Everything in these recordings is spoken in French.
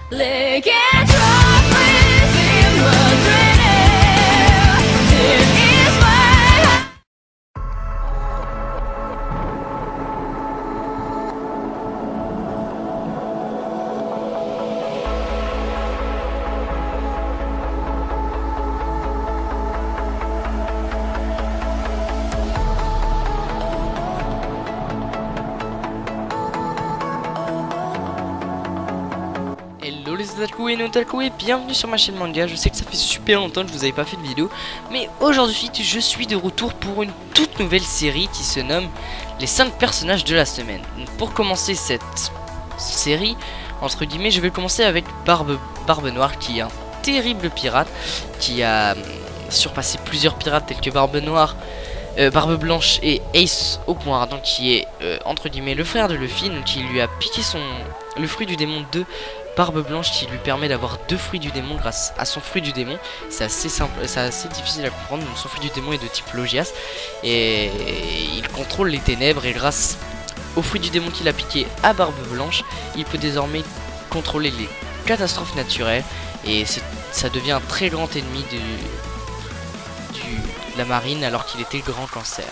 Licking trophies in Madrid. It is my Hello les otaku et notaku et bienvenue sur ma chaîne manga. Je sais que ça fait super longtemps que je vous avais pas fait de vidéo, mais aujourd'hui je suis de retour pour une toute nouvelle série qui se nomme les 5 personnages de la semaine. Donc pour commencer cette série, entre guillemets, je vais commencer avec Barbe Noire, qui est un terrible pirate qui a surpassé plusieurs pirates tels que Barbe Noire, Barbe Blanche et Ace au point ardent, qui est entre guillemets le frère de Luffy, donc qui lui a piqué le fruit du démon de Barbe Blanche, qui lui permet d'avoir 2 fruits du démon grâce à son fruit du démon. C'est assez simple, c'est assez difficile à comprendre. Donc son fruit du démon est de type Logias et il contrôle les ténèbres, et grâce au fruit du démon qu'il a piqué à Barbe Blanche, il peut désormais contrôler les catastrophes naturelles, et ça devient un très grand ennemi de la marine, alors qu'il était le grand corsaire.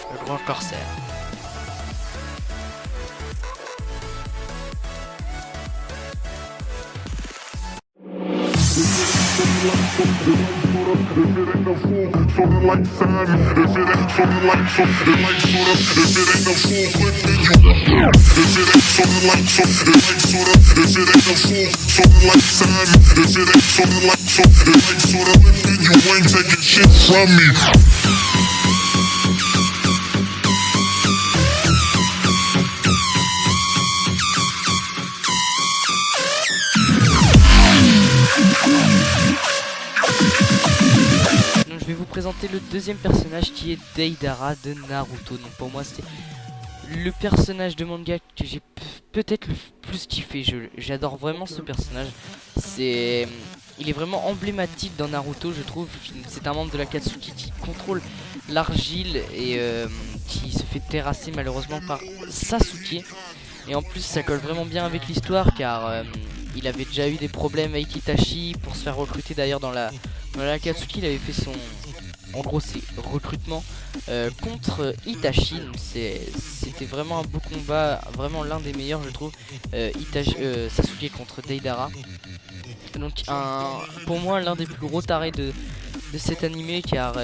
Je vais vous présenter le deuxième personnage, qui est Deidara de Naruto. Donc pour moi c'est le personnage de manga que j'ai peut-être le plus kiffé. J'adore vraiment ce personnage. Il est vraiment emblématique dans Naruto, je trouve. C'est un membre de l'Akatsuki qui contrôle l'argile et qui se fait terrasser malheureusement par Sasuke. Et en plus ça colle vraiment bien avec l'histoire, car il avait déjà eu des problèmes avec Itachi pour se faire recruter. D'ailleurs dans l'Akatsuki, il avait fait en gros ses recrutements contre Itachi. C'était vraiment un beau combat, vraiment l'un des meilleurs je trouve. Sasuke contre Deidara. Donc pour moi l'un des plus gros tarés de cet animé, car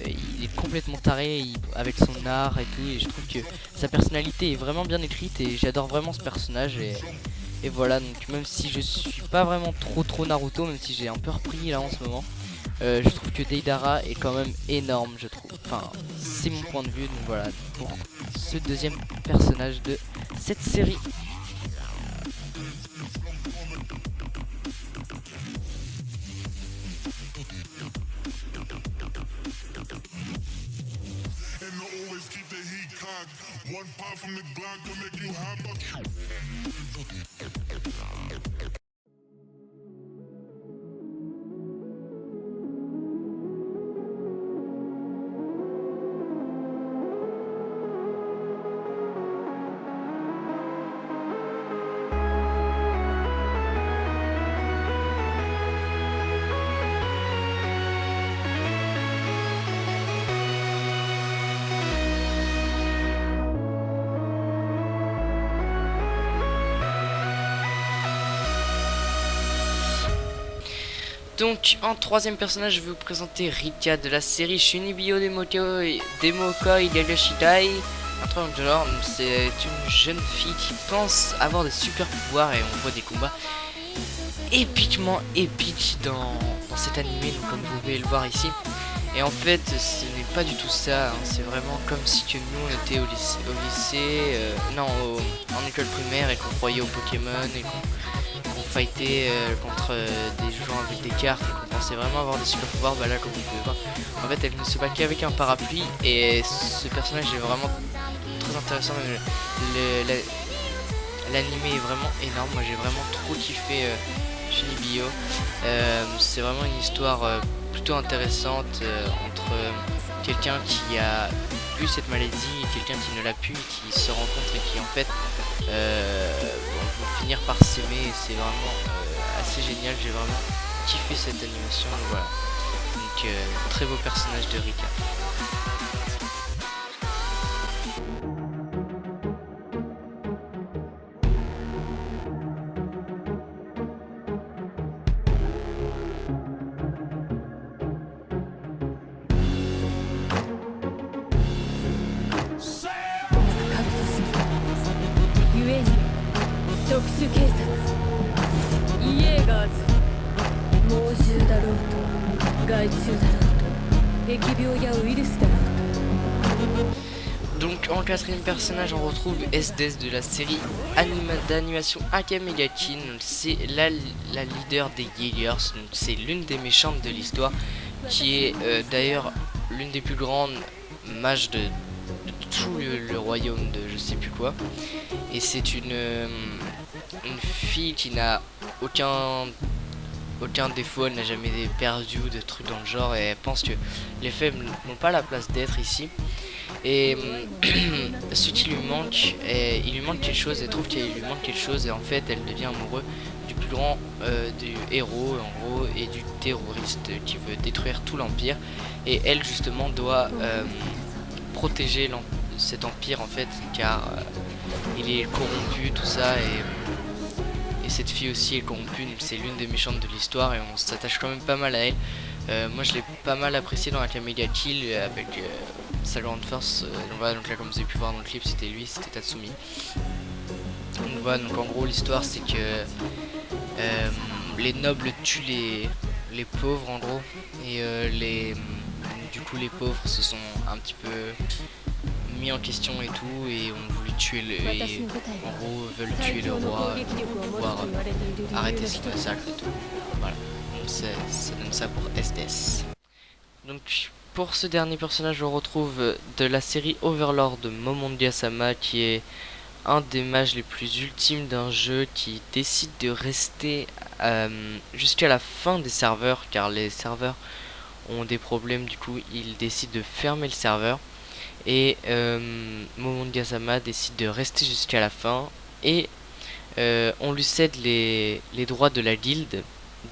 il est complètement taré avec son art et tout, et je trouve que sa personnalité est vraiment bien écrite et j'adore vraiment ce personnage. Et voilà, donc même si je suis pas vraiment trop Naruto, même si j'ai un peu repris là en ce moment, je trouve que Deidara est quand même énorme, je trouve. Enfin, c'est mon point de vue, donc voilà pour ce deuxième personnage de cette série. One pop from the Glock to make you hop up. Donc en troisième personnage, je vais vous présenter Rika de la série Shunibyo Demokoi Yagashidai. Un truc de genre, c'est une jeune fille qui pense avoir des super pouvoirs, et on voit des combats épiquement épiques dans cet animé, donc comme vous pouvez le voir ici. Et en fait ce n'est pas du tout ça, hein. C'est vraiment comme si que nous on était au lycée, en école primaire, et qu'on croyait au Pokémon, et qu'on fightait contre des gens avec des cartes, et qu'on pensait vraiment avoir des super pouvoirs. Bah là, comme vous pouvez voir, en fait elle ne se bat qu'avec un parapluie, et ce personnage est vraiment très intéressant. L'anime est vraiment énorme, moi j'ai vraiment trop kiffé Shunibyo. C'est vraiment une histoire plutôt intéressante entre quelqu'un qui a eu cette maladie et quelqu'un qui ne l'a plus, qui se rencontre et qui en fait finir par s'aimer, et c'est vraiment assez génial. J'ai vraiment kiffé cette animation, donc voilà. Donc très beau personnage de Rika. ゆえに特殊警察イエーガーズ猛獣だろうと害虫だろうと疫病やウイルスだろうと Donc en quatrième personnage on retrouve SDS de la série d'animation Akame ga Kill. C'est la leader des Yayers, donc c'est l'une des méchantes de l'histoire, qui est d'ailleurs l'une des plus grandes mages de tout le royaume de je sais plus quoi. Et c'est une fille qui n'a aucun défaut, elle n'a jamais perdu ou de trucs dans le genre, et elle pense que les faibles n'ont pas la place d'être ici. Et ce qui lui manque, il lui manque quelque chose, elle trouve qu'il lui manque quelque chose, et en fait elle devient amoureuse du plus grand du héros en gros, et du terroriste qui veut détruire tout l'empire, et elle justement doit protéger cet empire en fait, car il est corrompu, tout ça, et cette fille aussi est corrompue, c'est l'une des méchantes de l'histoire, et on s'attache quand même pas mal à elle. Moi je l'ai pas mal apprécié dans Akame ga Kill avec sa grande force. Voilà, donc là comme vous avez pu voir dans le clip, c'était lui, c'était Tatsumi. Donc voilà, donc en gros l'histoire c'est que les nobles tuent les pauvres en gros, et du coup les pauvres se sont un petit peu mis en question et tout, et ont voulu tuer en gros veulent tuer le roi pour pouvoir arrêter ce massacre et tout. Voilà, donc ça donne ça pour SDS. Donc pour ce dernier personnage on retrouve de la série Overlord de Momonga-sama, qui est un des mages les plus ultimes d'un jeu, qui décide de rester jusqu'à la fin des serveurs, car les serveurs ont des problèmes, du coup il décide de fermer le serveur, et Momonga-sama décide de rester jusqu'à la fin, et on lui cède les droits de la guilde.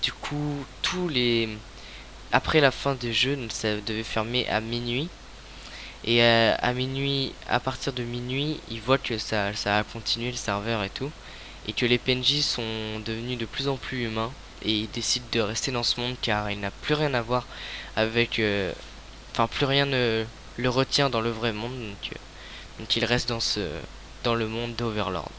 Du coup après la fin du jeu, donc ça devait fermer à minuit, et à minuit, à partir de minuit, il voit que ça a continué le serveur et tout, et que les PNJ sont devenus de plus en plus humains, et il décide de rester dans ce monde car il n'a plus rien à voir avec enfin plus rien ne le retient dans le vrai monde, donc il reste dans le monde d'Overlord.